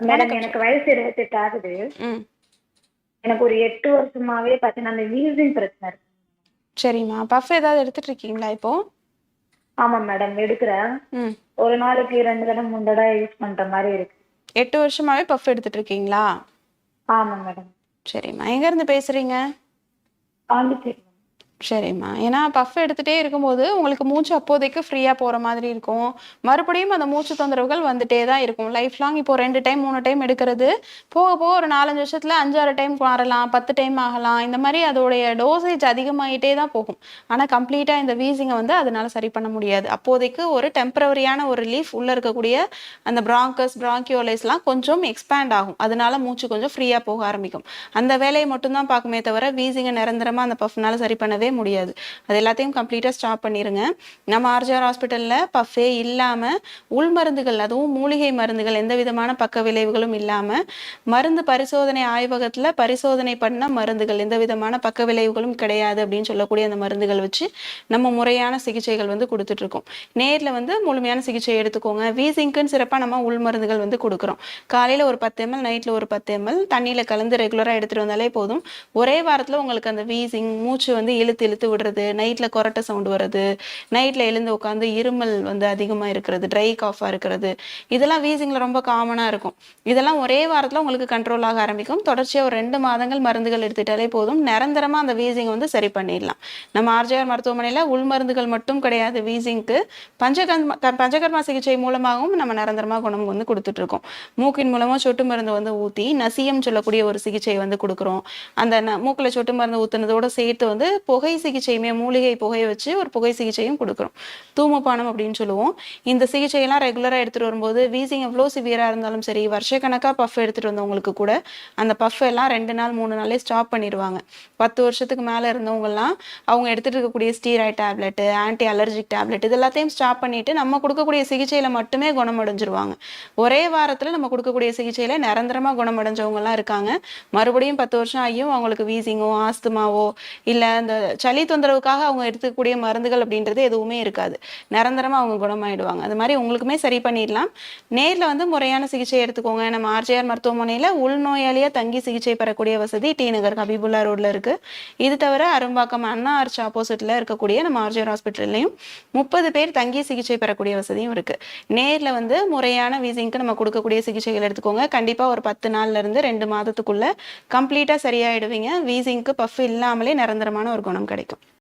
Madam வணக்கம் எனக்கு சொல்லுங்க. வயசு 28 ஆகுது. ம். எனக்கு ஒரு 8 வருஷமாவே பார்த்தீங்கன்னா, அந்த வீசிங் பிரச்சனை இருக்கு. சரிம்மா. பஃப் ஏதாவது எடுத்துட்டு இருக்கீங்களா இப்போ? ஆமா மேடம் எடுக்கிறேன். ம். ஒரு நாளைக்கு 2 தடவ, 3 தடவ யூஸ் பண்ற மாரி இருக்கு. 8 வருஷமாவே பஃப் எடுத்துட்டு இருக்கீங்களா? ஆமா மேடம். சரிம்மா. எங்கேருந்து பேசுறீங்க? பாண்டிச்சேரி. சரிம்மா. ஏன்னா பஃப் எடுத்துட்டே இருக்கும்போது, உங்களுக்கு மூச்சு அப்போதைக்கு ஃப்ரீயா போற மாதிரி இருக்கும். மறுபடியும் அந்த மூச்சு தொந்தரவுகள் வந்துட்டே தான் இருக்கும். லைஃப் லாங் இப்போ 2 டைம், 3 டைம் எடுக்கிறது, போக போக ஒரு 4, 5 வருஷத்துல 5, 6 டைம் வரலாம், 10 டைம் ஆகலாம். இந்த மாரி அதோடைய டோசேஜ் அதிகமாயிட்டே தான் போகும். ஆனா கம்ப்ளீட்டா இந்த வீசிங்க வந்து அதனால சரி பண்ண முடியாது. அப்போதைக்கு ஒரு டெம்பரவரியான ஒரு ரிலீஃப் உள்ள இருக்கக்கூடிய அந்த பிராங்கஸ், பிராங்கியோலைஸ்லாம் கொஞ்சம் எக்ஸ்பேண்ட் ஆகும். அதனால மூச்சு கொஞ்சம் ஃப்ரீயா போக ஆரம்பிக்கும். அந்த வேலையை மட்டும் தான் பார்க்குமே தவிர, வீசிங்க நிரந்தரமா அந்த பஃப்னால சரி பண்ணவே முடியாது. அது எல்லாத்தையும் கம்ப்ளீட்டா ஸ்டாப் பண்ணிருங்க. நம்ம ஆர்ஜிஆர் ஹாஸ்பிட்டல்ல பஃபே இல்லாம உள் மருந்துகள், அதுவும் மூலிகை மருந்துகள், எந்த விதமான பக்க விளைவுகளும் இல்லாம மருந்து பரிசோதனை ஆய்வகத்துல பரிசோதனை பண்ண மருந்துகள், எந்த விதமான பக்க விளைவுகளும் கிடையாது அப்படின்னு சொல்லக்கூடிய அந்த மருந்துகள் வச்சு நம்ம முறையான சிகிச்சைகள் வந்து கொடுத்துட்டு இருக்கோம். நேர்ல வந்து முழுமையான சிகிச்சை எடுத்துக்கோங்க. வீசிங்க்குன்னு சிறப்பா நம்ம உள் மருந்துகள் வந்து கொடுக்குறோம். காலையில ஒரு 10 ml, நைட்ல ஒரு 10 ml தண்ணியில கலந்து ரெகுலரா எடுத்துட்டு வந்தாலே போதும். ஒரே வாரத்துல உங்களுக்கு அந்த வீசிங், மூச்சு வந்து இழுத்து இழுத்து விடுறது, நைட்ல கொரட்டை சவுண்ட் வருது, நைட்ல எழுந்து உட்காந்து இருமல் வந்து அதிகமா இருக்கிறது, ட்ரை காஃபா இருக்கிறது, இதெல்லாம் வீசிங்ல ரொம்ப காமனா இருக்கும். இதெல்லாம் ஒரே வாரத்துல உங்களுக்கு கண்ட்ரோல் ஆக ஆரம்பிக்கும். தொடர்ச்சியா ஒரு 2 மாதங்கள் மருந்துகள் எடுத்துட்டாலே போதும். நிரந்தரமா அந்த வீசிங் வந்து சரி பண்ணிடலாம். நம்ம ஆர்ஜிஆர் மருத்துவமனையில உள் மருந்துகள் மட்டும் கிடையாது வீசிங்க்கு, பஞ்சகர்மா சிகிச்சை மூலமாகவும் நம்ம நிரந்தரமா குணம் வந்து கொடுத்துட்டு இருக்கோம். மூக்கின் மூலமா சொட்டு மருந்து வந்து ஊத்தி நசியம் சொல்லக்கூடிய ஒரு சிகிச்சை வந்து கொடுக்குறோம். அந்த மூக்கில் சொட்டு மருந்து ஊத்துனதோட சேர்த்து வந்து புகை சிகிச்சையுமே, மூலிகை புகையை வச்சு ஒரு புகை சிகிச்சையும் கொடுக்குறோம். தூமபானம் அப்படின்னு சொல்லுவோம். இந்த சிகிச்சையெல்லாம் ரெகுலராக எடுத்துட்டு வரும்போது வீசிங் எவ்வளோ சிவியராக இருந்தாலும் சரி, வருஷக்கணக்காக பஃப் எடுத்துட்டு வந்தவங்களுக்கு கூட அந்த பஃப் எல்லாம் 2 நாள் 3 நாளே ஸ்டாப் பண்ணிடுவாங்க. 10 வருஷத்துக்கு மேலே இருந்தவங்கலாம் அவங்க எடுத்துட்டு இருக்கக்கூடிய steroid tablet, anti allergic tablet இது எல்லாத்தையும் ஸ்டாப் பண்ணிட்டு நம்ம கொடுக்கக்கூடிய சிகிச்சையில மட்டுமே குணமடைஞ்சிருவாங்க. ஒரே வாரத்தில் நம்ம கொடுக்கக்கூடிய சிகிச்சையில நிரந்தரமாக குணமடைஞ்சவங்கலாம் இருக்காங்க. மறுபடியும் 10 வருஷம் ஆகியும் அவங்களுக்கு வீசிங்கோ, ஆஸ்துமாவோ இல்லை அந்த சளி தொந்தரவுக்காக அவங்க எடுத்துக்கக்கூடிய மருந்துகள் அப்படின்றது எதுவுமே இருக்காது. நிரந்தரமா அவங்க குணமாயிடுவாங்க. அது மாதிரி உங்களுக்குமே சரி பண்ணிடலாம். நேர்ல வந்து முறையான சிகிச்சை எடுத்துக்கோங்க. நம்ம ஆர்ஜிஆர் மருத்துவமனையில உள்நோயாளியா தங்கி சிகிச்சை பெறக்கூடிய வசதி டி நகர் ஹபீபுல்லா ரோட்ல இருக்கு. இது தவிர அரும்பாக்கம் அண்ணா ஆர்ச் ஆப்போசிட்ல இருக்கக்கூடிய நம்ம ஆர்ஜிஆர் ஹாஸ்பிட்டல்லையும் 30 பேர் தங்கி சிகிச்சை பெறக்கூடிய வசதியும் இருக்கு. நேர்ல வந்து முறையான வீசிங்க்கு நம்ம கொடுக்கக்கூடிய சிகிச்சைகள் எடுத்துக்கோங்க. கண்டிப்பா ஒரு 10 நாள்ல இருந்து 2 மாதத்துக்குள்ள கம்ப்ளீட்டா சரியாயிடுவீங்க. வீசிங்க்கு பஃப் இல்லாமலே நிரந்தரமான ஒரு குணம் கிடைக்கும்.